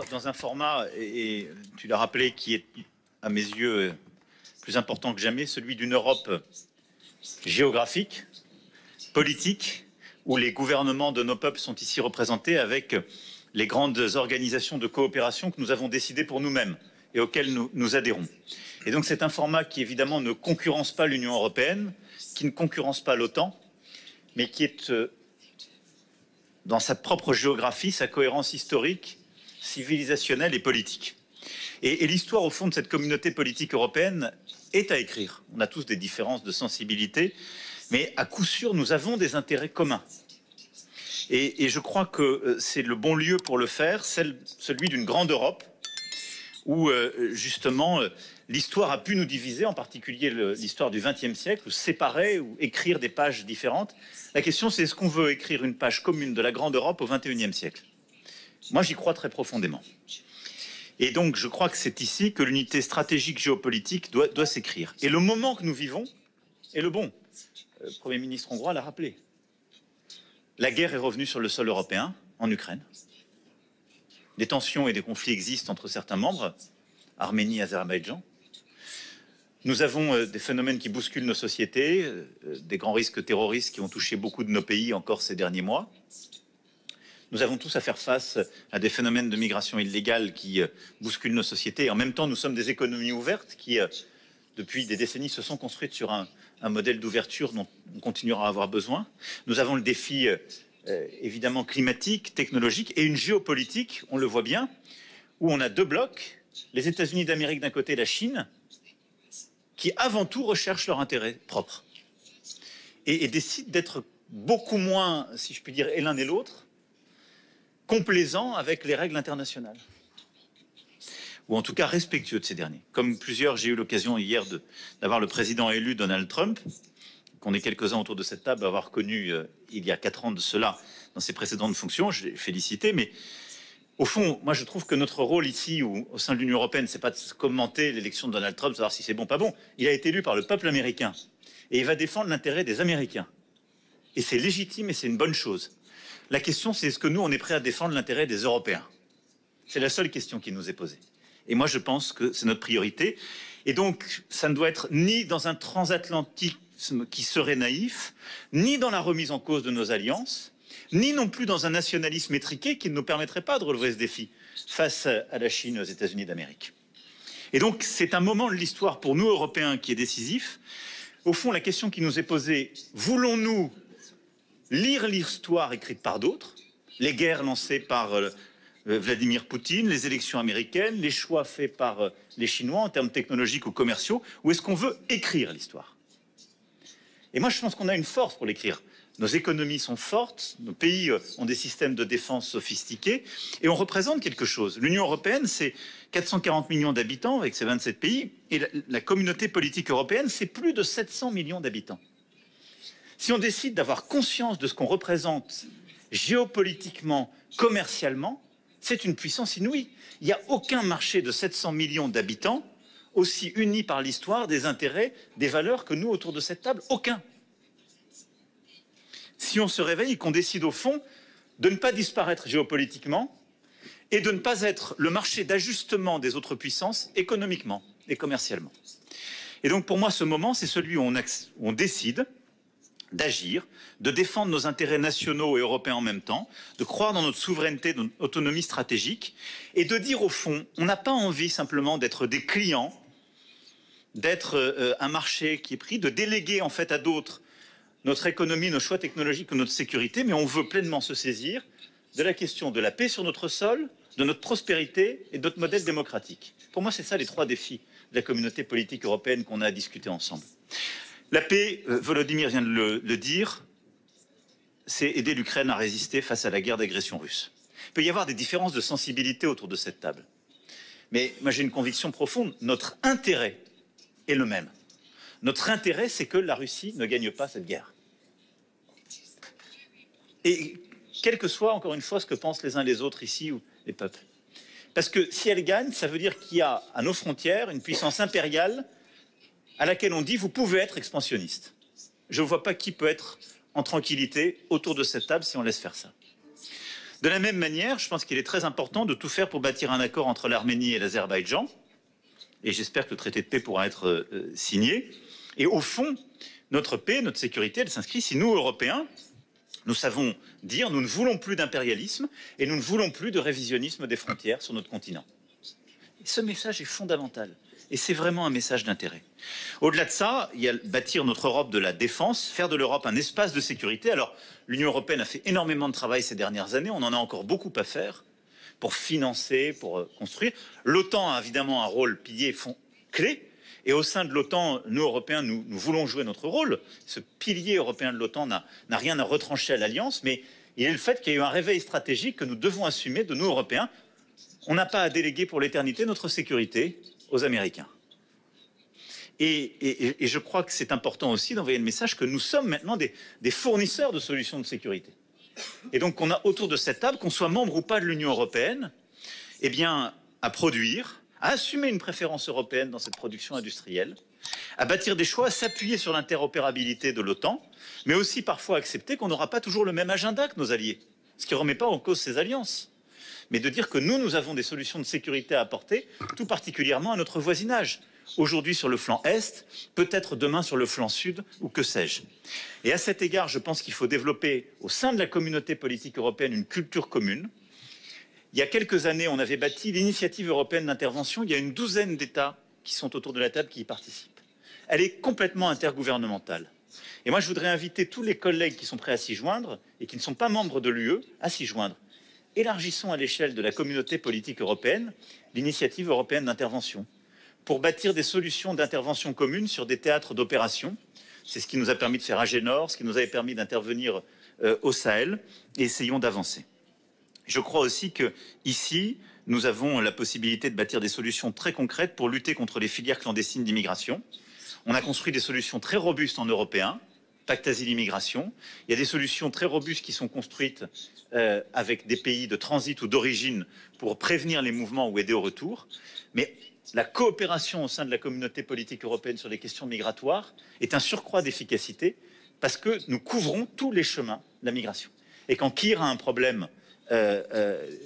dans un format, et tu l'as rappelé, qui est à mes yeux plus important que jamais, celui d'une Europe géographique, politique, où les gouvernements de nos peuples sont ici représentés avec les grandes organisations de coopération que nous avons décidées pour nous-mêmes et auxquelles nous adhérons. Et donc c'est un format qui évidemment ne concurrence pas l'Union européenne, qui ne concurrence pas l'OTAN, mais qui est dans sa propre géographie, sa cohérence historique, civilisationnelle et politique. Et l'histoire, au fond, de cette communauté politique européenne est à écrire. On a tous des différences de sensibilité, mais à coup sûr, nous avons des intérêts communs. Et je crois que c'est le bon lieu pour le faire, celui d'une grande Europe, où justement l'histoire a pu nous diviser, en particulier l'histoire du XXe siècle, ou séparer, ou écrire des pages différentes. La question, c'est est-ce qu'on veut écrire une page commune de la grande Europe au XXIe siècle? Moi, j'y crois très profondément. Et donc, je crois que c'est ici que l'unité stratégique géopolitique doit s'écrire. Et le moment que nous vivons est le bon. Le Premier ministre hongrois l'a rappelé. La guerre est revenue sur le sol européen, en Ukraine. Des tensions et des conflits existent entre certains membres, Arménie, Azerbaïdjan. Nous avons des phénomènes qui bousculent nos sociétés, des grands risques terroristes qui ont touché beaucoup de nos pays encore ces derniers mois. Nous avons tous à faire face à des phénomènes de migration illégale qui bousculent nos sociétés. Et en même temps, nous sommes des économies ouvertes qui, depuis des décennies, se sont construites sur un modèle d'ouverture dont on continuera à avoir besoin. Nous avons le défi évidemment climatique, technologique et une géopolitique, on le voit bien, où on a deux blocs, les États-Unis d'Amérique d'un côté et la Chine, qui avant tout recherchent leur intérêt propre et décident d'être beaucoup moins, si je puis dire, et l'un et l'autre, complaisants avec les règles internationales, ou en tout cas respectueux de ces derniers. Comme plusieurs, j'ai eu l'occasion hier d'avoir le président élu Donald Trump, qu'on est quelques-uns autour de cette table à avoir connu il y a 4 ans de cela dans ses précédentes fonctions, je l'ai félicité, mais au fond, moi je trouve que notre rôle ici, ou au sein de l'Union européenne, c'est pas de commenter l'élection de Donald Trump, savoir si c'est bon, pas bon. Il a été élu par le peuple américain, et il va défendre l'intérêt des Américains. Et c'est légitime et c'est une bonne chose. La question, c'est est-ce que nous, on est prêt à défendre l'intérêt des Européens? C'est la seule question qui nous est posée. Et moi, je pense que c'est notre priorité. Et donc, ça ne doit être ni dans un transatlantisme qui serait naïf, ni dans la remise en cause de nos alliances, ni non plus dans un nationalisme étriqué qui ne nous permettrait pas de relever ce défi face à la Chine et aux États-Unis d'Amérique. Et donc, c'est un moment de l'histoire pour nous, Européens, qui est décisif. Au fond, la question qui nous est posée, voulons-nous lire l'histoire écrite par d'autres, les guerres lancées par Vladimir Poutine, les élections américaines, les choix faits par les Chinois en termes technologiques ou commerciaux, ou est-ce qu'on veut écrire l'histoire? Et moi, je pense qu'on a une force pour l'écrire. Nos économies sont fortes, nos pays ont des systèmes de défense sophistiqués, et on représente quelque chose. L'Union européenne, c'est 440 millions d'habitants avec ses 27 pays, et la communauté politique européenne, c'est plus de 700 millions d'habitants. Si on décide d'avoir conscience de ce qu'on représente géopolitiquement, commercialement, c'est une puissance inouïe. Il n'y a aucun marché de 700 millions d'habitants aussi uni par l'histoire, des intérêts, des valeurs que nous autour de cette table. Aucun. Si on se réveille et qu'on décide au fond de ne pas disparaître géopolitiquement et de ne pas être le marché d'ajustement des autres puissances économiquement et commercialement. Et donc pour moi, ce moment, c'est celui où on décide d'agir, de défendre nos intérêts nationaux et européens en même temps, de croire dans notre souveraineté, dans notre autonomie stratégique, et de dire au fond, on n'a pas envie simplement d'être des clients, d'être un marché qui est pris, de déléguer en fait à d'autres notre économie, nos choix technologiques ou notre sécurité, mais on veut pleinement se saisir de la question de la paix sur notre sol, de notre prospérité et de notre modèle démocratique. Pour moi, c'est ça les 3 défis de la communauté politique européenne qu'on a à discuter ensemble. La paix, Volodymyr vient de le dire, c'est aider l'Ukraine à résister face à la guerre d'agression russe. Il peut y avoir des différences de sensibilité autour de cette table. Mais moi j'ai une conviction profonde, notre intérêt est le même. Notre intérêt, c'est que la Russie ne gagne pas cette guerre. Et quel que soit, encore une fois, ce que pensent les uns les autres ici, ou les peuples. Parce que si elle gagne, ça veut dire qu'il y a à nos frontières une puissance impériale à laquelle on dit « vous pouvez être expansionniste ». Je ne vois pas qui peut être en tranquillité autour de cette table si on laisse faire ça. De la même manière, je pense qu'il est très important de tout faire pour bâtir un accord entre l'Arménie et l'Azerbaïdjan. Et j'espère que le traité de paix pourra être signé. Et au fond, notre paix, notre sécurité, elle s'inscrit si nous, Européens, nous savons dire nous ne voulons plus d'impérialisme et nous ne voulons plus de révisionnisme des frontières sur notre continent. Et ce message est fondamental. Et c'est vraiment un message d'intérêt. Au-delà de ça, il y a bâtir notre Europe de la défense, faire de l'Europe un espace de sécurité. Alors, l'Union européenne a fait énormément de travail ces dernières années. On en a encore beaucoup à faire pour financer, pour construire. L'OTAN a évidemment un rôle pilier clé. Et au sein de l'OTAN, nous, Européens, nous voulons jouer notre rôle. Ce pilier européen de l'OTAN n'a rien à retrancher à l'Alliance, mais il est le fait qu'il y a eu un réveil stratégique que nous devons assumer de nous, Européens. On n'a pas à déléguer pour l'éternité notre sécurité aux Américains. Et je crois que c'est important aussi d'envoyer le message que nous sommes maintenant des fournisseurs de solutions de sécurité. Et donc on a autour de cette table, qu'on soit membre ou pas de l'Union européenne, eh bien, à produire, à assumer une préférence européenne dans cette production industrielle, à bâtir des choix, à s'appuyer sur l'interopérabilité de l'OTAN, mais aussi parfois accepter qu'on n'aura pas toujours le même agenda que nos alliés, ce qui ne remet pas en cause ces alliances, mais de dire que nous avons des solutions de sécurité à apporter, tout particulièrement à notre voisinage. Aujourd'hui sur le flanc Est, peut-être demain sur le flanc Sud, ou que sais-je. Et à cet égard, je pense qu'il faut développer au sein de la communauté politique européenne une culture commune. Il y a quelques années, on avait bâti l'initiative européenne d'intervention. Il y a une douzaine d'États qui sont autour de la table qui y participent. Elle est complètement intergouvernementale. Et moi, je voudrais inviter tous les collègues qui sont prêts à s'y joindre et qui ne sont pas membres de l'UE à s'y joindre. Élargissons à l'échelle de la communauté politique européenne l'initiative européenne d'intervention pour bâtir des solutions d'intervention communes sur des théâtres d'opération. C'est ce qui nous a permis de faire Agénor, ce qui nous avait permis d'intervenir au Sahel, et essayons d'avancer. Je crois aussi qu'ici, nous avons la possibilité de bâtir des solutions très concrètes pour lutter contre les filières clandestines d'immigration. On a construit des solutions très robustes en européen, pacte asile-immigration. Il y a des solutions très robustes qui sont construites avec des pays de transit ou d'origine pour prévenir les mouvements ou aider au retour. Mais la coopération au sein de la communauté politique européenne sur les questions migratoires est un surcroît d'efficacité parce que nous couvrons tous les chemins de la migration. Et quand Kir a un problème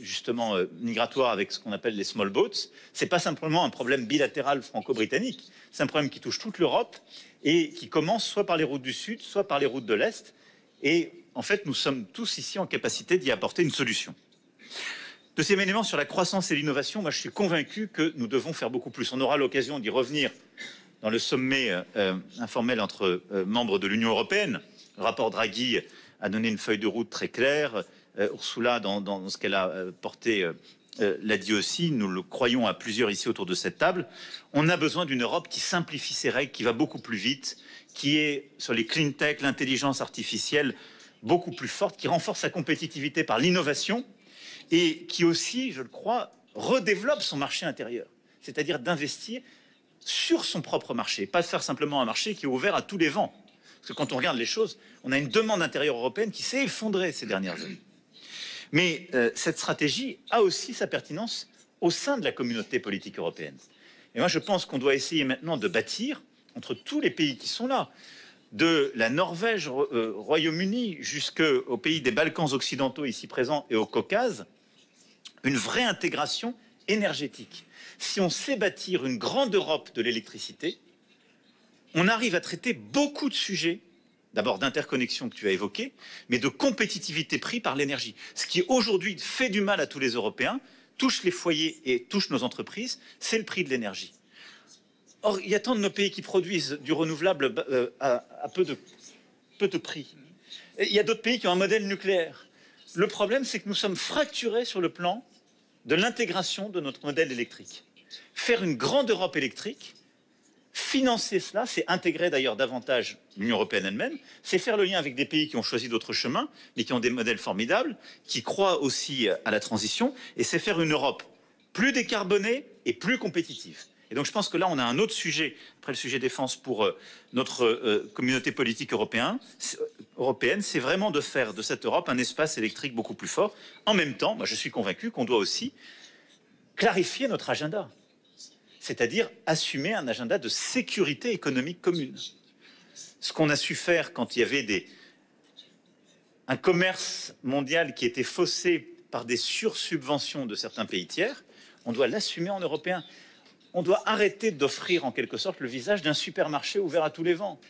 justement migratoire avec ce qu'on appelle les small boats, c'est pas simplement un problème bilatéral franco-britannique, c'est un problème qui touche toute l'Europe et qui commence soit par les routes du Sud, soit par les routes de l'Est. Et en fait, nous sommes tous ici en capacité d'y apporter une solution. Deuxième élément sur la croissance et l'innovation, moi je suis convaincu que nous devons faire beaucoup plus. On aura l'occasion d'y revenir dans le sommet informel entre membres de l'Union européenne. Le rapport Draghi a donné une feuille de route très claire. Ursula, dans ce qu'elle a porté, l'a dit aussi, nous le croyons à plusieurs ici autour de cette table. On a besoin d'une Europe qui simplifie ses règles, qui va beaucoup plus vite, qui est sur les clean tech, l'intelligence artificielle, beaucoup plus forte, qui renforce sa compétitivité par l'innovation et qui aussi, je le crois, redéveloppe son marché intérieur. C'est-à-dire d'investir sur son propre marché, pas de faire simplement un marché qui est ouvert à tous les vents. Parce que quand on regarde les choses, on a une demande intérieure européenne qui s'est effondrée ces dernières années. Mais cette stratégie a aussi sa pertinence au sein de la communauté politique européenne. Et moi, je pense qu'on doit essayer maintenant de bâtir, entre tous les pays qui sont là, de la Norvège, Royaume-Uni, jusqu'aux pays des Balkans occidentaux ici présents et au Caucase, une vraie intégration énergétique. Si on sait bâtir une grande Europe de l'électricité, on arrive à traiter beaucoup de sujets, d'abord d'interconnexion que tu as évoqué, mais de compétitivité prix par l'énergie. Ce qui aujourd'hui fait du mal à tous les Européens, touche les foyers et touche nos entreprises, c'est le prix de l'énergie. Or, il y a tant de nos pays qui produisent du renouvelable à peu de prix. Et il y a d'autres pays qui ont un modèle nucléaire. Le problème, c'est que nous sommes fracturés sur le plan de l'intégration de notre modèle électrique. Faire une grande Europe électrique, financer cela, c'est intégrer d'ailleurs davantage l'Union européenne elle-même, c'est faire le lien avec des pays qui ont choisi d'autres chemins, mais qui ont des modèles formidables, qui croient aussi à la transition, et c'est faire une Europe plus décarbonée et plus compétitive. Et donc je pense que là, on a un autre sujet, après le sujet défense, pour notre communauté politique européenne, c'est vraiment de faire de cette Europe un espace électrique beaucoup plus fort. En même temps, moi, je suis convaincu qu'on doit aussi clarifier notre agenda, c'est-à-dire assumer un agenda de sécurité économique commune. Ce qu'on a su faire quand il y avait un commerce mondial qui était faussé par des sursubventions de certains pays tiers, on doit l'assumer en européen. On doit arrêter d'offrir en quelque sorte le visage d'un supermarché ouvert à tous les vents.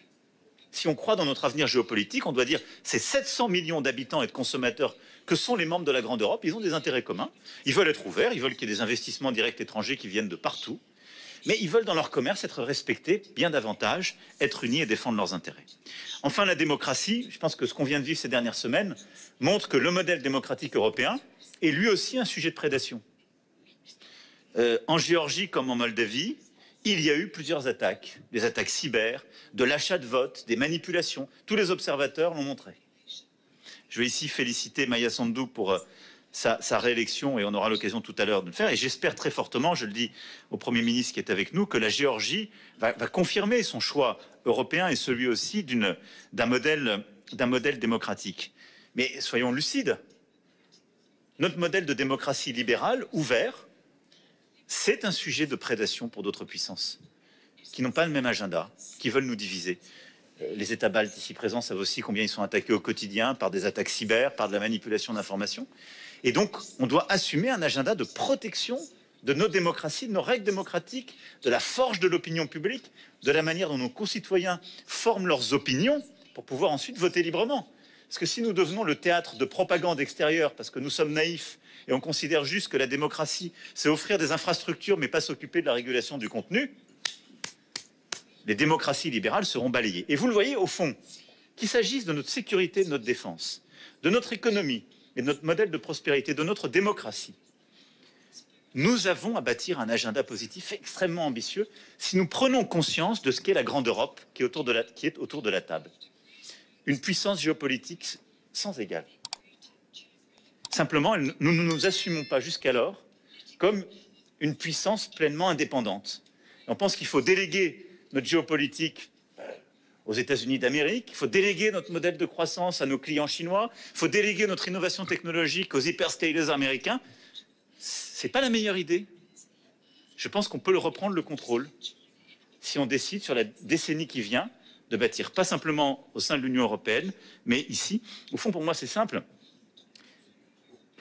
Si on croit dans notre avenir géopolitique, on doit dire ces 700 millions d'habitants et de consommateurs que sont les membres de la Grande Europe, ils ont des intérêts communs, ils veulent être ouverts, ils veulent qu'il y ait des investissements directs étrangers qui viennent de partout, mais ils veulent dans leur commerce être respectés bien davantage, être unis et défendre leurs intérêts. Enfin, la démocratie, je pense que ce qu'on vient de vivre ces dernières semaines montre que le modèle démocratique européen est lui aussi un sujet de prédation. En Géorgie comme en Moldavie, il y a eu plusieurs attaques, des attaques cyber, de l'achat de vote, des manipulations. Tous les observateurs l'ont montré. Je vais ici féliciter Maia Sandu pour sa réélection et on aura l'occasion tout à l'heure de le faire. Et j'espère très fortement, je le dis au Premier ministre qui est avec nous, que la Géorgie va confirmer son choix européen et celui aussi d'un modèle démocratique. Mais soyons lucides. Notre modèle de démocratie libérale, ouvert, c'est un sujet de prédation pour d'autres puissances qui n'ont pas le même agenda, qui veulent nous diviser. Les États baltes ici présents savent aussi combien ils sont attaqués au quotidien par des attaques cyber, par de la manipulation d'informations. Et donc, on doit assumer un agenda de protection de nos démocraties, de nos règles démocratiques, de la forge de l'opinion publique, de la manière dont nos concitoyens forment leurs opinions pour pouvoir ensuite voter librement. Parce que si nous devenons le théâtre de propagande extérieure, parce que nous sommes naïfs et on considère juste que la démocratie, c'est offrir des infrastructures mais pas s'occuper de la régulation du contenu, les démocraties libérales seront balayées. Et vous le voyez au fond, qu'il s'agisse de notre sécurité, de notre défense, de notre économie et de notre modèle de prospérité, de notre démocratie, nous avons à bâtir un agenda positif extrêmement ambitieux si nous prenons conscience de ce qu'est la grande Europe qui est autour de la table. Une puissance géopolitique sans égale. Simplement, nous ne nous assumons pas jusqu'alors comme une puissance pleinement indépendante. Et on pense qu'il faut déléguer notre géopolitique aux États-Unis d'Amérique, il faut déléguer notre modèle de croissance à nos clients chinois, il faut déléguer notre innovation technologique aux hyperscalers américains. Ce n'est pas la meilleure idée. Je pense qu'on peut le reprendre le contrôle si on décide sur la décennie qui vient de bâtir, pas simplement au sein de l'Union européenne, mais ici. Au fond, pour moi, c'est simple.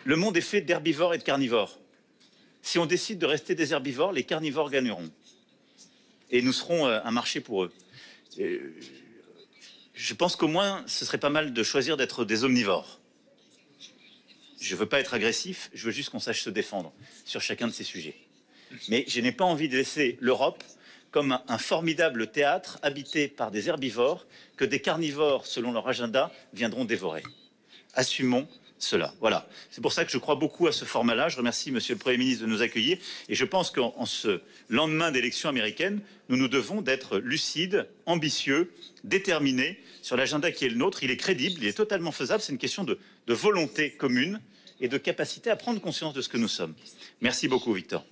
Le monde est fait d'herbivores et de carnivores. Si on décide de rester des herbivores, les carnivores gagneront. Et nous serons un marché pour eux. Je pense qu'au moins, ce serait pas mal de choisir d'être des omnivores. Je ne veux pas être agressif, je veux juste qu'on sache se défendre sur chacun de ces sujets. Mais je n'ai pas envie de laisser l'Europe comme un formidable théâtre habité par des herbivores que des carnivores, selon leur agenda, viendront dévorer. Assumons cela. Voilà. C'est pour ça que je crois beaucoup à ce format-là. Je remercie Monsieur le Premier ministre de nous accueillir. Et je pense qu'en ce lendemain d'élections américaines, nous devons d'être lucides, ambitieux, déterminés sur l'agenda qui est le nôtre. Il est crédible, il est totalement faisable. C'est une question de volonté commune et de capacité à prendre conscience de ce que nous sommes. Merci beaucoup, Victor.